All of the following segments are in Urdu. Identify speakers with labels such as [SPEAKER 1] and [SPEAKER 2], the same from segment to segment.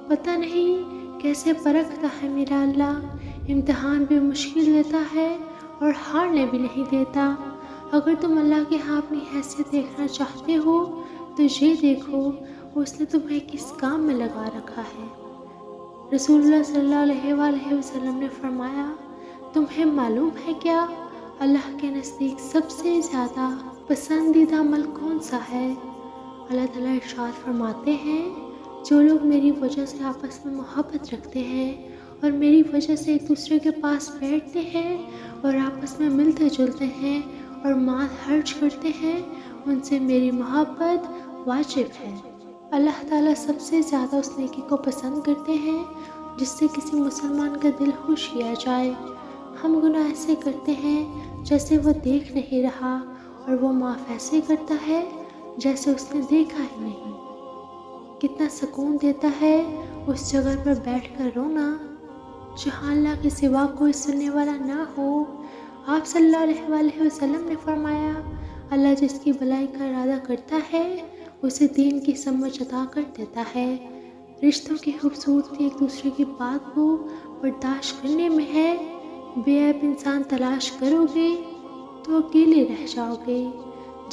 [SPEAKER 1] پتہ نہیں کیسے پرکھتا ہے میرا اللہ، امتحان بھی مشکل دیتا ہے اور ہارنے بھی نہیں دیتا۔ اگر تم اللہ کے ہاں اپنی حیثیت دیکھنا چاہتے ہو تو یہ دیکھو اس نے تمہیں کس کام میں لگا رکھا ہے۔ رسول اللہ صلی اللہ علیہ وآلہ وسلم نے فرمایا، تمہیں معلوم ہے کیا اللہ کے نزدیک سب سے زیادہ پسندیدہ عمل کون سا ہے؟ اللہ تعالیٰ ارشاد فرماتے ہیں، جو لوگ میری وجہ سے آپس میں محبت رکھتے ہیں اور میری وجہ سے ایک دوسرے کے پاس بیٹھتے ہیں اور آپس میں ملتے جلتے ہیں اور مال خرچ کرتے ہیں، ان سے میری محبت واجب ہے۔ اللہ تعالیٰ سب سے زیادہ اس نیکی کو پسند کرتے ہیں جس سے کسی مسلمان کا دل خوش کیا جائے۔ ہم گناہ ایسے کرتے ہیں جیسے وہ دیکھ نہیں رہا، اور وہ معاف ایسے کرتا ہے جیسے اس نے دیکھا ہی نہیں۔ کتنا سکون دیتا ہے اس جگہ پر بیٹھ کر رونا جہاں اللہ کے سوا کوئی سننے والا نہ ہو۔ آپ صلی اللہ علیہ وآلہ وسلم نے فرمایا، اللہ جس کی بھلائی کا ارادہ کرتا ہے اسے دین کی سمجھ عطا کر دیتا ہے۔ رشتوں کی خوبصورتی ایک دوسرے کی بات کو برداشت کرنے میں ہے۔ بے عیب انسان تلاش کرو گے تو اکیلے رہ جاؤ گے۔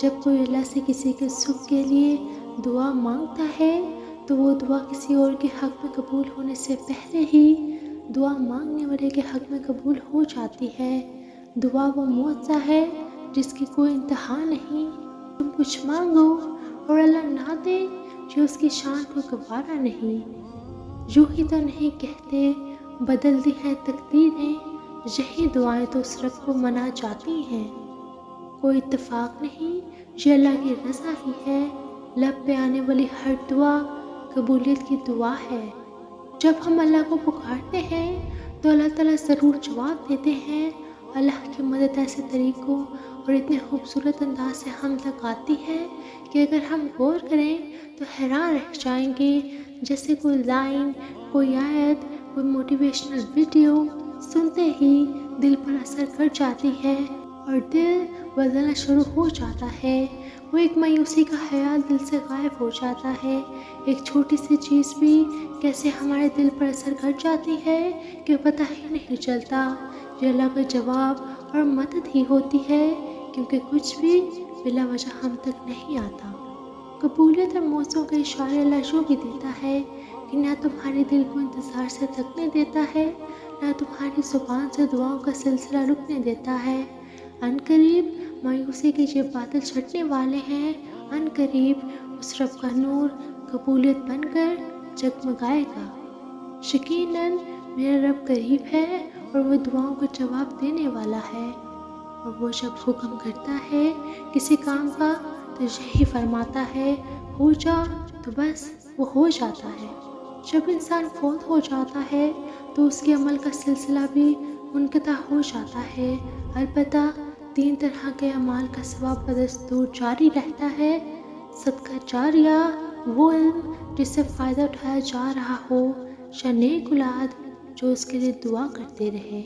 [SPEAKER 1] جب کوئی اللہ سے کسی کے سکھ کے لیے دعا مانگتا ہے تو وہ دعا کسی اور کے حق میں قبول ہونے سے پہلے ہی دعا مانگنے والے کے حق میں قبول ہو جاتی ہے۔ دعا وہ معجزہ ہے جس کی کوئی انتہا نہیں۔ تم کچھ مانگو اور اللہ نہ دے، یہ اس کی شان کو گوارا نہیں۔ یوں ہی تو نہیں کہتے بدل دی ہیں تقدیریں، یہی دعائیں تو اس رب کو منا جاتی ہیں۔ کوئی اتفاق نہیں، یہ اللہ کی رضا ہی ہے۔ لب پہ آنے والی ہر دعا قبولیت کی دعا ہے۔ جب ہم اللہ کو پکارتے ہیں تو اللہ تعالیٰ ضرور جواب دیتے ہیں۔ اللہ کی مدد ایسے طریقوں اور اتنے خوبصورت انداز سے ہم تک آتی ہے کہ اگر ہم غور کریں تو حیران رہ جائیں گے۔ جیسے کوئی لائن، کوئی آیت، کوئی موٹیویشنل ویڈیو سنتے ہی دل پر اثر کر جاتی ہے اور دل بدلنا شروع ہو جاتا ہے۔ وہ ایک مایوسی کا خیال دل سے غائب ہو جاتا ہے۔ ایک چھوٹی سی چیز بھی کیسے ہمارے دل پر اثر کر جاتی ہے کہ پتہ ہی نہیں چلتا۔ یہ اللہ کا جواب اور مدد ہی ہوتی ہے، کیونکہ کچھ بھی بلا وجہ ہم تک نہیں آتا۔ قبولیت اور موسموں کے اشارے اللہ یوں بھی دیتا ہے کہ نہ تمہارے دل کو انتظار سے تھکنے دیتا ہے، نہ تمہاری زبان سے دعاؤں کا سلسلہ رکنے دیتا ہے۔ ان قریب مایوسی کے یہ بادل چھٹنے والے ہیں، ان قریب اس رب کا نور قبولیت بن کر جگمگائے گا۔ یقیناً میرا رب قریب ہے اور وہ دعاؤں کو جواب دینے والا ہے، اور وہ جب حکم کرتا ہے کسی کام کا تو یہی فرماتا ہے، ہو جا تو بس وہ ہو جاتا ہے۔ جب انسان فوت ہو جاتا ہے تو اس کے عمل کا سلسلہ بھی منقطع ہو جاتا ہے۔ البتہ 3 طرح کے اعمال کا ثواب بدستور جاری رہتا ہے۔ صدقہ جاریہ، وہ علم جس سے فائدہ اٹھایا جا رہا ہو، یا نیک اولاد جو اس کے لیے دعا کرتے رہے۔